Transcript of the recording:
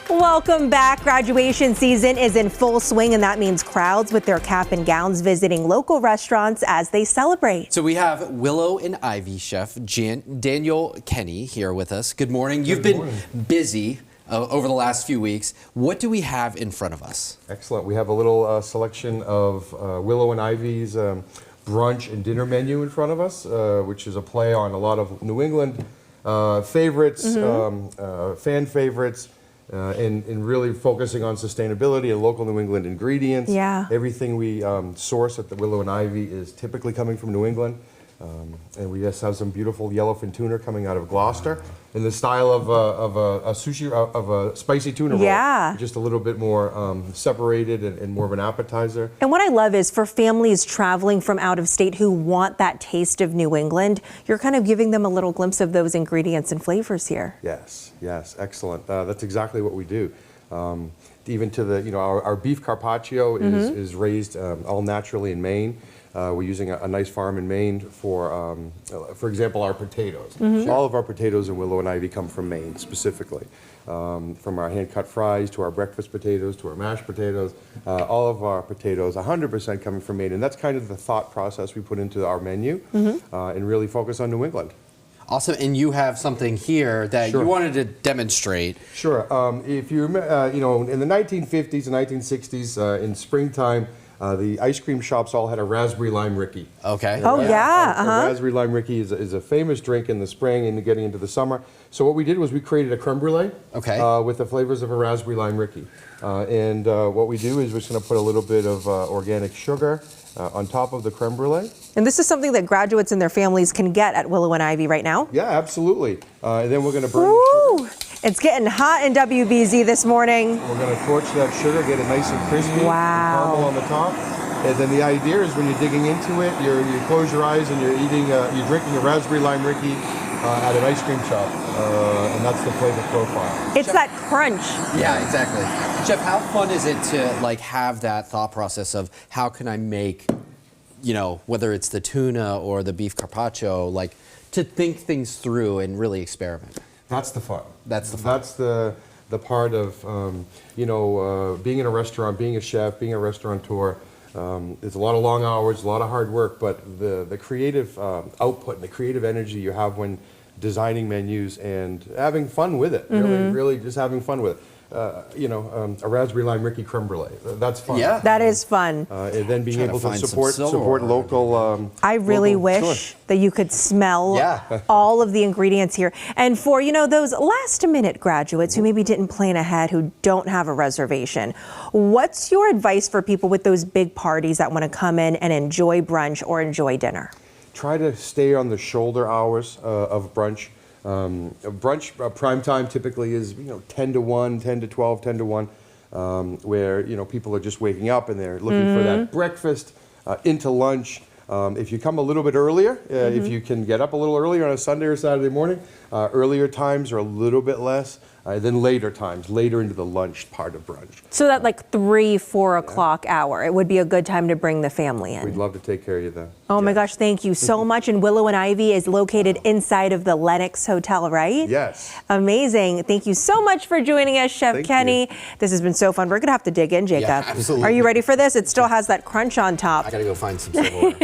Welcome back. Graduation season is in full swing, and that means crowds with their cap and gowns visiting local restaurants as they celebrate. So we have Willow and Ivy chef Daniel Kenney here with us. Good morning. You've been busy over the last few weeks. What do we have in front of us? Excellent. We have a little selection of Willow and Ivy's brunch and dinner menu in front of us, which is a play on a lot of New England favorites, fan favorites. And really focusing on sustainability and local New England ingredients. Yeah. Everything we source at the Willow and Ivy is typically coming from New England. And we just have some beautiful yellowfin tuna coming out of Gloucester in the style of a sushi, of a spicy tuna roll. Yeah. Just a little bit more separated and more of an appetizer. And what I love is for families traveling from out of state who want that taste of New England, you're kind of giving them a little glimpse of those ingredients and flavors here. Yes, yes, excellent. That's exactly what we do. Even to the, our beef carpaccio is raised all naturally in Maine. We're using a nice farm in Maine for example, our potatoes. All of our potatoes in Willow and Ivy come from Maine specifically. From our hand-cut fries to our breakfast potatoes to our mashed potatoes, all of our potatoes, 100% coming from Maine. And that's kind of the thought process we put into our menu and really focus on New England. Awesome. And you have something here that you wanted to demonstrate. Sure. If you remember, in the 1950s and 1960s, in springtime, the ice cream shops all had a raspberry lime Ricky. Okay. Oh, yeah. A raspberry lime Ricky is a famous drink in the spring and getting into the summer. So what we did was we created a creme brulee with the flavors of a raspberry lime Ricky. And what we do is we're just going to put a little bit of organic sugar on top of the creme brulee. And this is something that graduates and their families can get at Willow and Ivy right now? Yeah, absolutely. And then we're going to burn the sugar. It's getting hot in WBZ this morning. We're going to torch that sugar, get it nice and crispy. Wow. Caramel on the top. And then the idea is when you're digging into it, you close your eyes and you're drinking a raspberry lime Ricky at an ice cream shop. And that's the flavor profile. It's that crunch. Yeah, exactly. Chef, how fun is it to have that thought process of how can I make, whether it's the tuna or the beef carpaccio, to think things through and really experiment? That's the fun. That's the fun. That's the part of, being in a restaurant, being a chef, being a restaurateur. It's a lot of long hours, a lot of hard work, but the creative output and the creative energy you have when designing menus and having fun with it, really just having fun with it. A raspberry lime Ricky creme brulee. That's fun. Yeah. That is fun. And then being able to support local. I really wish that you could smell all of the ingredients here. And for, those last minute graduates who maybe didn't plan ahead, who don't have a reservation, what's your advice for people with those big parties that want to come in and enjoy brunch or enjoy dinner? Try to stay on the shoulder hours of brunch. Brunch prime time typically is 10 to 1, 10 to 12, 10 to 1, where people are just waking up and they're looking for that breakfast into lunch. If you come a little bit earlier, if you can get up a little earlier on a Sunday or Saturday morning, earlier times are a little bit less. Then later times, later into the lunch part of brunch. So that 3, 4 o'clock hour, it would be a good time to bring the family in. We'd love to take care of you then. Oh my gosh, thank you so much. And Willow and Ivy is located inside of the Lennox Hotel, right? Yes. Amazing. Thank you so much for joining us, Chef Kenney. This has been so fun. We're going to have to dig in, Jacob. Yeah, absolutely. Are you ready for this? It still has that crunch on top. I got to go find some silverware.